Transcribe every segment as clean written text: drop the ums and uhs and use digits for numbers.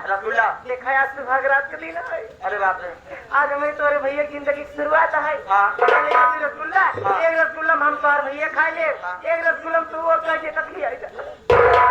रसगुल्ला देखा है आज सुहाग रात के दिन है। अरे बाप रे आज हमें तोरे भैया की जिंदगी की शुरुआत है। हाँ पहले एक रसगुल्ला हाँ। एक रसगुल्ला हम तोर भैया खाए ले हाँ। एक रसगुल्ला तू और कहे तकली आई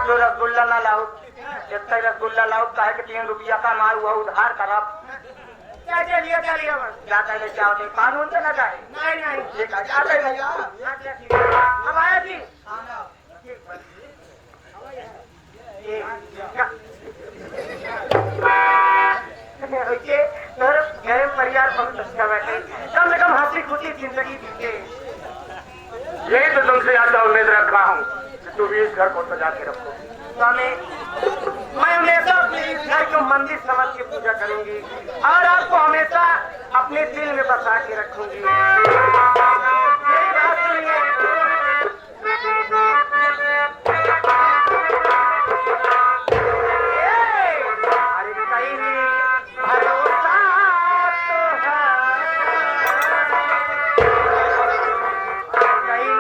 जो रसगुल्ला ना लाओ जितना रसगुल्ला लाओ काहे के 3 रुपया का मार हुआ उधार करब क्या चलिए बस जाता है क्या होते कानून से लगा है नहीं ये का जाता है भैया अब आया जी घर परिवार बहुत अच्छा बैठे कम से कम हंसी खुशी जिंदगी बीते। यही तो तुमसे आज उम्मीद रखा हूँ कि तू भी इस घर को सजा के रखो। स्वामी मैं हमेशा अपने इस घर को मंदिर समझ के पूजा करूंगी और आपको हमेशा अपने दिल में बसा के रखूंगी। मेरी बात सुनिए। अरे कहीं भरोसा तो है कहीं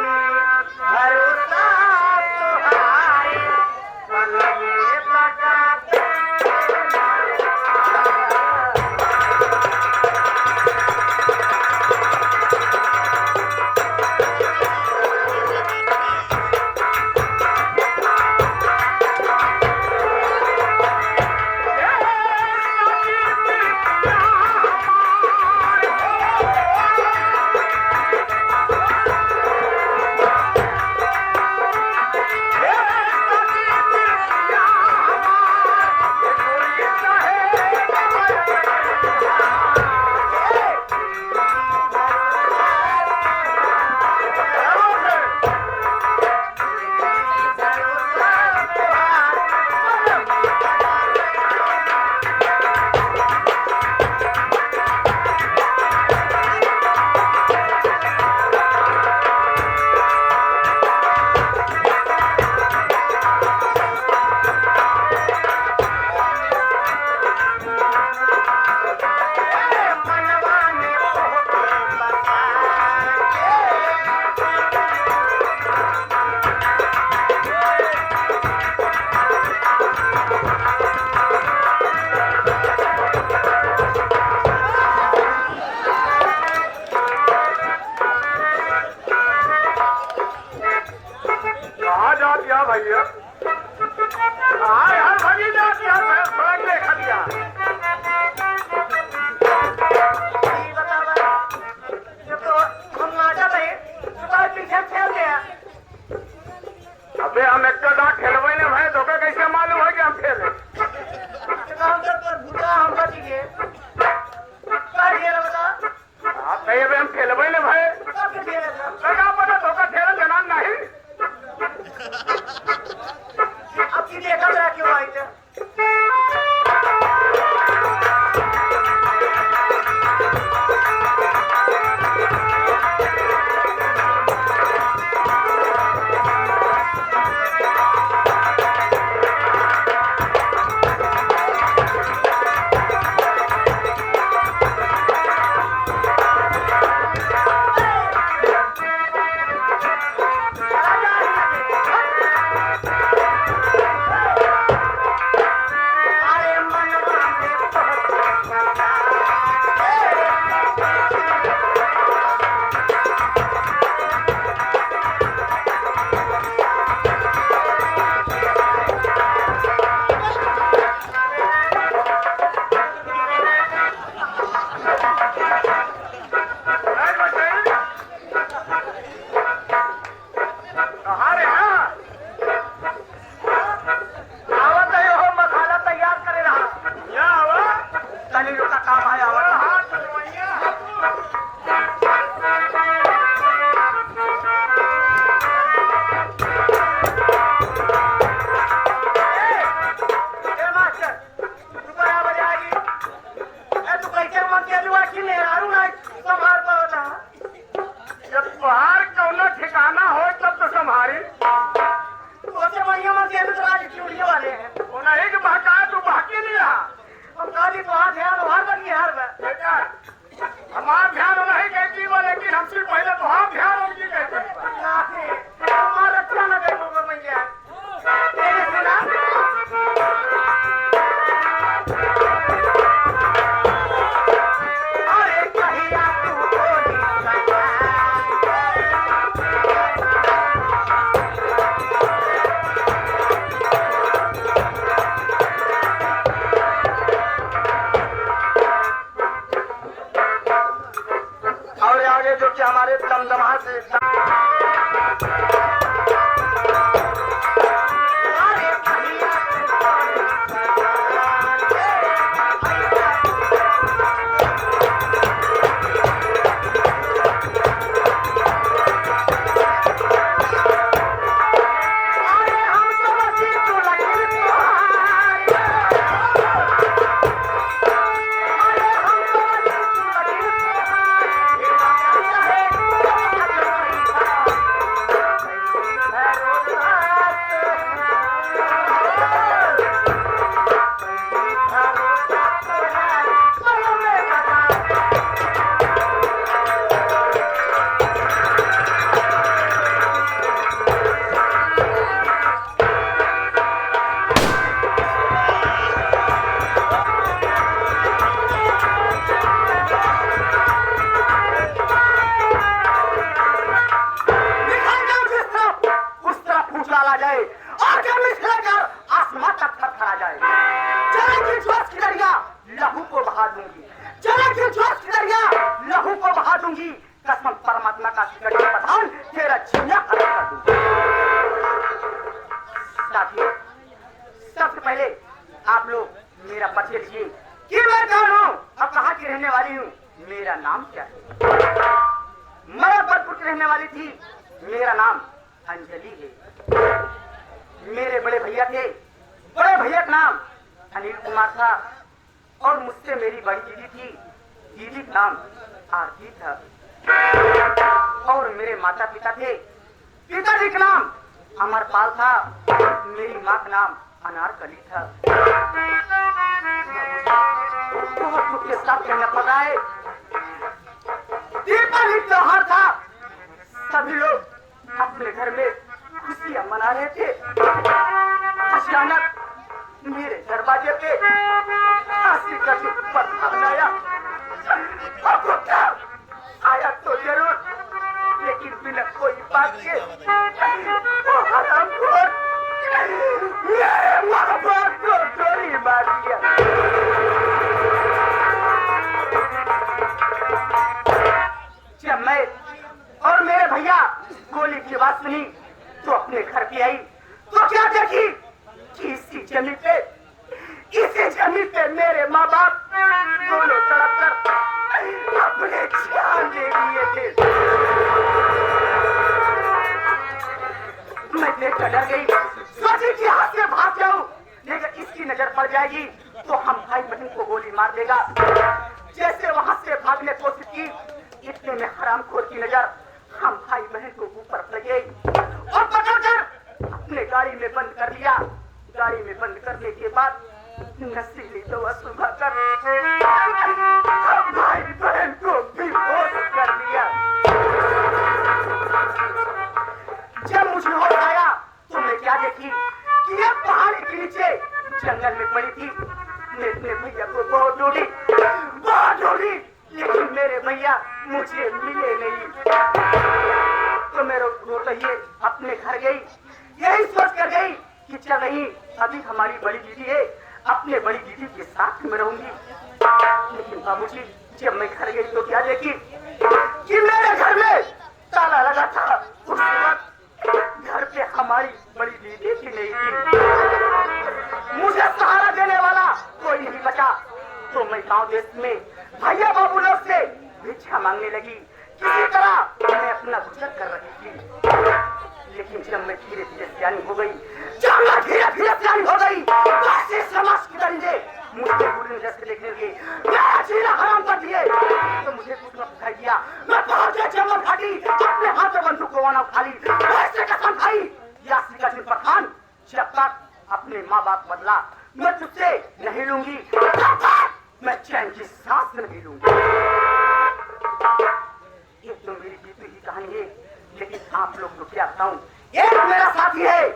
भरोसा तो है कहाँ जा दिया भैया हाँ यार भगी जा दिया थोड़ा देखा दिया ये बतावा जब तो हम नाचा रहे तो पीछे खेल गया। अबे हम एक तो खेलवे ने भाई तो कैसे मालूम है कि हम खेले हम तो भूता हम बच गए। क्या खेला बता हाँ सही है हम खेलवे ने भाई कब खेला था लगा पता धोखा खेला जना नहीं अब की देखा रहा क्यों आई थे अरे कहिया तू होली और आगे जो कि हमारे दमदमा से अरे कहिया अरे हम तो बसी तू लगी तुम्हारी अरे हम तो बसी तू लगी उस तरफ फूस डाला जाए और जब निकलकर आसमां तक थरथरा जाए। चलेगी जोश की दरिया लहू को बहा दूंगी, चलेगी जोश की दरिया लहू को बहा दूंगी। कसम परमात्मा का शिकड़ी प्रधान तेरा जीना खत्म कर दूंगी। साथियों, सबसे पहले आप लोग मेरा परिचय लीजिए कि मैं कौन हूँ और कहाँ की रहने वाली हूँ। मेरा नाम क्या है? मैं बदपुर की रहने वाली थी। मेरा नाम अंजलि है। मेरे बड़े भैया थे, बड़े भैया का नाम अनिल कुमार था और मुझसे मेरी बड़ी दीदी थी, दीदी का नाम आरती था। और मेरे माता पिता थे, पिताजी का नाम अमरपाल था, मेरी माँ का नाम अनारकली था। बहुत दुख के साथ कहना पड़ रहा है, दीपावली त्योहार था, सभी लोग अपने घर में खुशियां मना रहे थे। अचानक मेरे दरवाजे पे आशी का पत्थर आया। आपको क्या आया तो जरूर, लेकिन बिना कोई बात के वो हरामखोर मेरे माँ बाप को गोली मार दिया। जब मैं और मेरे भैया गोली की आवाज सुनी तो अपने घर पे आई तो क्या देखी कि इसी जमीन पे मेरे माँ बाप दोनों तड़प कर अपने जान ले लिए थे। मैं देखकर डर गई, सोची कि हाथ से भाग जाऊं, लेकिन इसकी नजर पड़ जाएगी तो हम भाई बहन को गोली मार देगा। जैसे वहां से भागने की कोशिश की, इतने में हरामखोर की नजर हम भाई बहन को ऊपर पड़ गई और पकड़कर अपने गाड़ी में बंद कर लिया। गाड़ी में बंद करने के बाद नशीली दवा सुबह कर हम भाई बहन को बेहोश कर दिया। जब मुझे होश आया तो मैं क्या देखी कि ये पहाड़ी के नीचे जंगल में पड़ी थी। मैं अपने भैया को बहुत ढूंढी, लेकिन मेरे भैया मुझे मिले नहीं। तो मेरे रोते अपने घर गई, यही सोच कर गई कि चल नहीं, अभी हमारी बड़ी दीदी है, अपने बड़ी दीदी के साथ में रहूंगी। लेकिन बाबूजी, जब मैं घर गई तो क्या देखी कि मेरे घर में ताला लगा था। उस वक्त घर पे हमारी बड़ी दीदी भी नहीं थी। मुझे सहारा देने वाला कोई नहीं बचा। तो मैं गांव देश में भैया बाबू लोग से भिक्षा मांगने लगी। किसी तरह मैं अपना गुजर कर रही थी। लेकिन जब मैं धीरे धीरे सियानी हो गई, तो ऐसे समाज के दरिंदे मुझे बुरी नजर से देखने लगे। मेरा जीना हराम कर दिए। तो मुझे कुछ न दिखाई दिया। मैं पहुंच गया जंगल घाटी, अपने हाथ में बंदूक को वाना उठा ली। ऐसे कसम खाई, यासी का जिन प्रधान, जब तक अपने माँ बाप बदला मैं तुझसे नहीं लूंगी, तब तक मैं चैन की सांस नहीं लूंगी। ये तो मेरी बीती की कहानी है, लेकिन आप लोग को क्या बताऊं। एक मेरा साथी है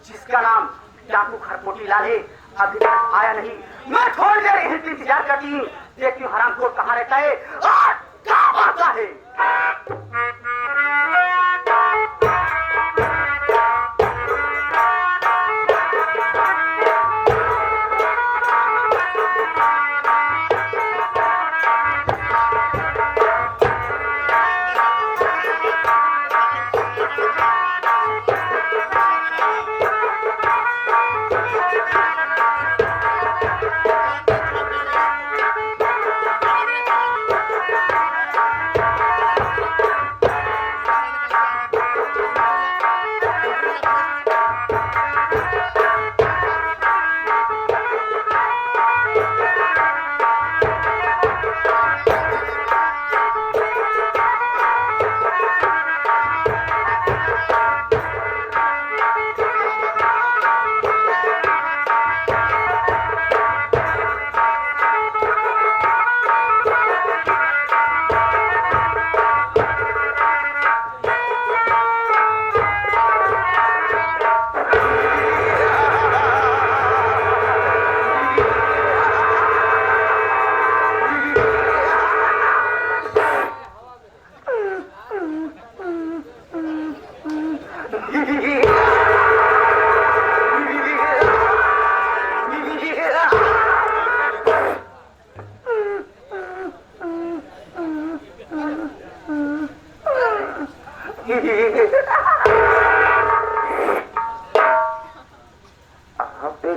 जिसका नाम डाकू खरपोटी लाल है, अभी तक आया नहीं। मैं थोड़ी देर यहीं पे इंतजार करती हूँ, देखती हूँ हरामखोर कहाँ रहता है और क्या बाता है।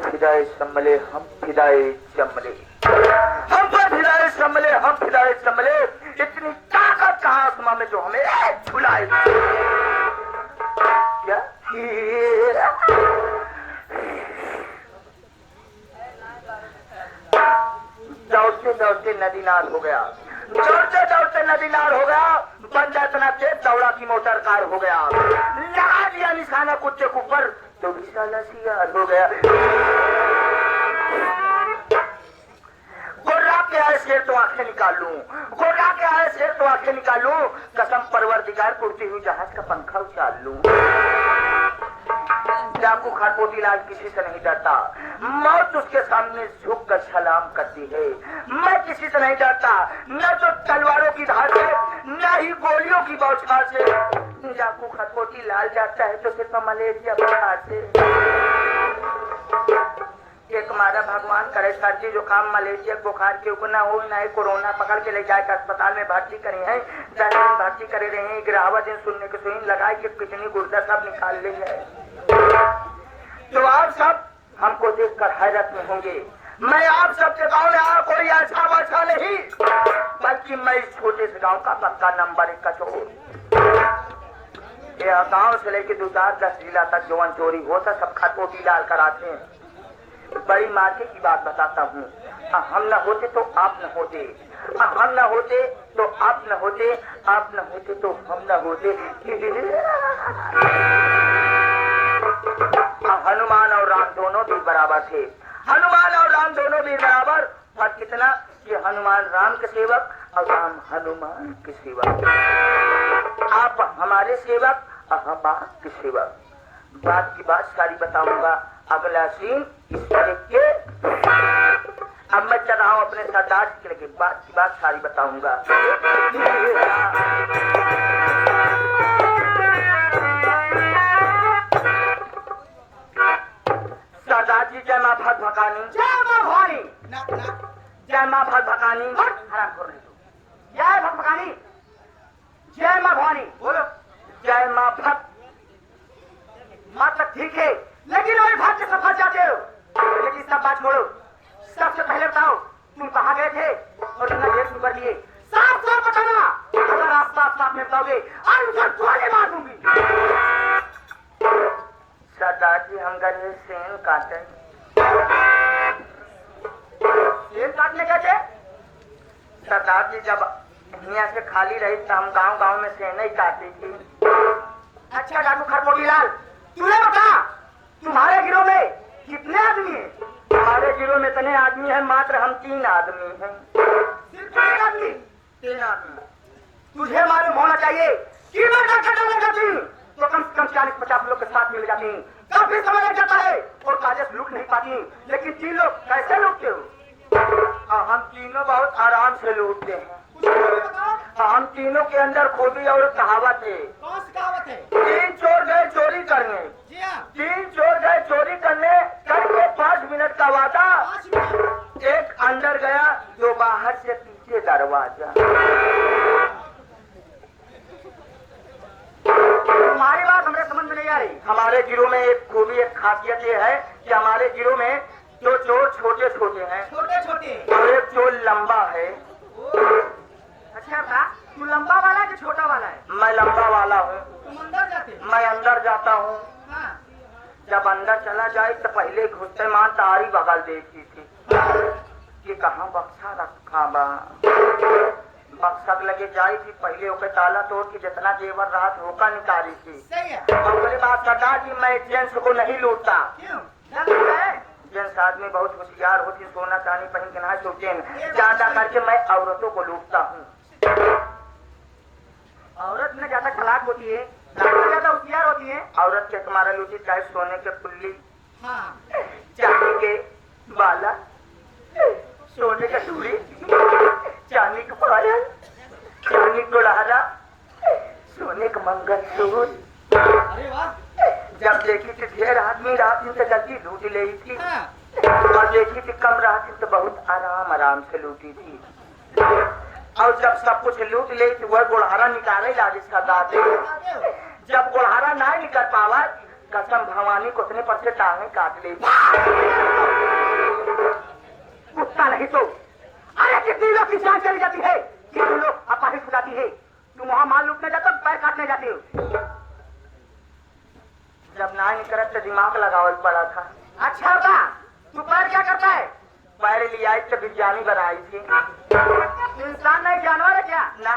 फिदाए सम्मले हम फिदाए चमले, हम पर फिदाए सम्मले हम फिदाए चमले, इतनी ताकत कहाँ आसमां में जो हमें झुलाए। क्या दौड़ते दौड़ते नदी नार हो गया, दौड़ते दौड़ते नदी नार हो गया, बंदा इतना तेज दौड़ा की मोटर कार हो गया, लगा दिया निशाना कुत्ते के ऊपर तो विशाला सियार हो गया। गोरा के आए शेर तो आंखें निकाल लूं, गोरा के आए शेर तो आंखें निकाल लूं, कसम परवरदिगार उड़ती हुई जहाज का पंखा उछाल लूं। डाकू खाटपोटी लाल किसी से नहीं डरता, मौत उसके सामने झुक कर सलाम करती है। मैं किसी से नहीं डरता, न तो तलवारों की धार से न ही गोलियों की बौछार से। डाकू खाटपोटी लाल जाता है तो सिर्फ मलेरिया बुखार से। एक मारा भगवान करे सर्दी जुकाम मलेरिया बुखार के ऊपर ना हो, ना ही कोरोना पकड़ के ले जाकर अस्पताल में भर्ती करे हैं, 10 दिन भर्ती करे रहे हैं, 11वां दिन सुनने के सुई लगाए कि कितनी गुर्दा सब निकाल ली है। तो आप सब हमको देखकर हैरत में होंगे। मैं आप सबके गाँव में आया कोई अच्छा वैसा नहीं, बल्कि मैं इस छोटे से गाँव का पक्का नंबर 1 का चोर। यह गाँव से लेके 2-4-10 जिला तक जौन चोरी होता सब खाटपोटी लाल कराते हैं। बड़ी मार्के की बात बताता हूँ, हम न होते तो आप न होते, हम न होते तो आप न होते, आप न होते तो हम न होते। हनुमान और राम दोनों भी बराबर थे, हनुमान और राम दोनों भी बराबर। पर कितना कि हनुमान राम के सेवक और राम हनुमान के सेवक। आप हमारे सेवक और हम आपके सेवक। बात की बात सारी बताऊंगा, अगला सीन इस तरह के। अब मैं चल रहा हूँ अपने सरदार जी के, बात की बात सारी बताऊंगा। सरदार जी जय माँ भक्त भकानी, जय माँ भवानी, जय माँ भक्त भकानी, हराम खोर नहीं तू, जय भक्त भकानी, जय माँ भवानी, बोलो जय माँ भक्त। मतलब ठीक है, लेकिन वही भाग के सफर जाते हो। लेकिन सब बात छोड़ो, सबसे पहले बताओ तुम कहाँ गए थे और तुमने गेट क्यों कर लिए? साफ साफ बताना, अगर आप साफ साफ में बताओगे और उधर गोली मार दूंगी। सरदार जी हम गए सेन काटे। सेन काटने गए थे? सरदार जी जब यहाँ से खाली रही तो हम गाँव गाँव में सेन ही काटी थी। अच्छा डाकू खाटपोटी लाल, तूने बता तुम्हारे गिरोह में कितने आदमी हैं? हमारे गिरोह में इतने आदमी हैं, मात्र हम 3 आदमी हैं। सिर्फ 3 आदमी? 3 आदमी। तुझे मालूम होना चाहिए कि मैं डॉक्टर डालने जाती हूँ तो कम से कम 40-50 लोग के साथ मिल जाती हूँ। काफी समय लग जाता है और कागज लूट नहीं पाती, लेकिन 3 लोग कैसे लूटते हो? हम तीनों बहुत आराम से लूटते हैं। कुछ भी बताओ। हम तीनों के अंदर खूबी और कहावत है। कौन सी कहावत है? 3 चोर गए चोरी करने, जी हाँ। 3 चोर गए चोरी करने, करके 5 मिनट का वादा, 5 मिनट। एक अंदर गया, 2 बाहर से पीछे दरवाजा। तुम्हारी बात हमारे समझ में नहीं आई। हमारे गिरोह में एक खूबी, एक खासियत ये है कि हमारे गिरोह में 2 चोर छोटे छोटे हैं छोटे छोटे। और एक चोर लंबा है। अच्छा था, तू लंबा वाला है कि छोटा वाला है? मैं लंबा वाला हूँ। तुम अंदर जाते? मैं अंदर जाता हूँ। हाँ। जब अंदर चला जाए तो पहले घुसते मां तारी बगल देखी थी कि कहाँ बक्सा रखा बा। बक्सा लगे जाई थी, पहले ओके ताला तोड़ के जितना जेवर रहा था ओका निकाली थी। सही है। और मेरे बात कटा कि मैं जेंट्स को नहीं लूटता। क्यों? डर लगता है? जेंट्स आदमी बहुत होशियार होती, सोना चांदी पहन के ना सोचें, ज्यादा करके मैं औरतों को लूटता हूँ। औरत में ज्यादा खलाक होती है, लड़का ज्यादा होशियार होती है। औरत के तुम्हारा लूटी चाहे सोने के पुल्ली, हाँ। चांदी के बाला, सोने का चूड़ी, चांदी का पायल, चांदी का गुड़हरा, सोने का मंगलसूत्र। अरे वाह। जब देखी थी ढेर आदमी रात में तो जल्दी लूट ले थी, हाँ। और देखी थी कम रात तो बहुत आराम आराम से लूटी थी। और जब सब कुछ लूट ले तो वह गुड़हरा निकाले ला जिसका दादे। जब गुड़हरा ना निकल पावा, कसम भवानी को उतने पर से टांगे काट ले। कुत्ता नहीं तो अरे कितनी लोग की जान चली जाती है, कितने लोग अपाहिज हो जाती है। तुम वहाँ माल लूटने जाते हो, पैर काटने जाते हो। जब ना निकले तो दिमाग लगावल पड़ा था। अच्छा बा, तू पैर क्या करता है? पैर लिया तो विज्ञानी बनाई थी। इंसान नहीं जानवर है क्या? ना,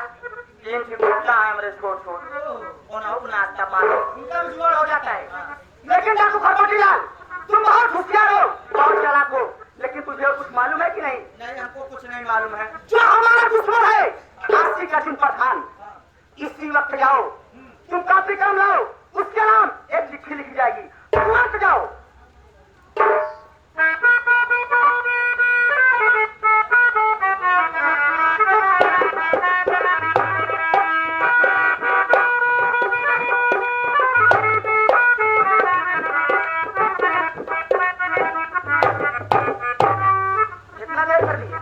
3 फीट ऊंचा है हमारे छोट छोट, उन्हें नाश्ता पानी इनका भी जुगाड़ हो जाता है। लेकिन डाकू खरबोटी लाल, तुम बहुत होशियार हो, बहुत चालाक हो, लेकिन तुझे कुछ मालूम है कि नहीं? नहीं, हमको कुछ नहीं मालूम है। जो हमारा दुश्मन है काशी का सिंह पठान, इसी वक्त जाओ, तुम काफी काम लाओ, उसके नाम एक चिट्ठी लिखी जाएगी, तुरंत जाओ। इतना देर कर दिया।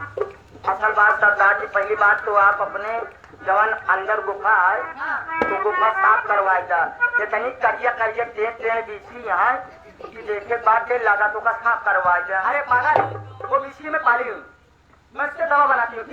असल बात सरदार जी, पहली बात तो आप अपने जवान अंदर गुफा है तो गुफा साफ करवाए जा। ये तनी करिया करिया ट्रेन बीसी यहाँ कि देखे बाद लगा तो का साफ करवाए जा। अरे पागल, वो बीसी में पाली हूँ, मैं इससे दवा बनाती हूँ।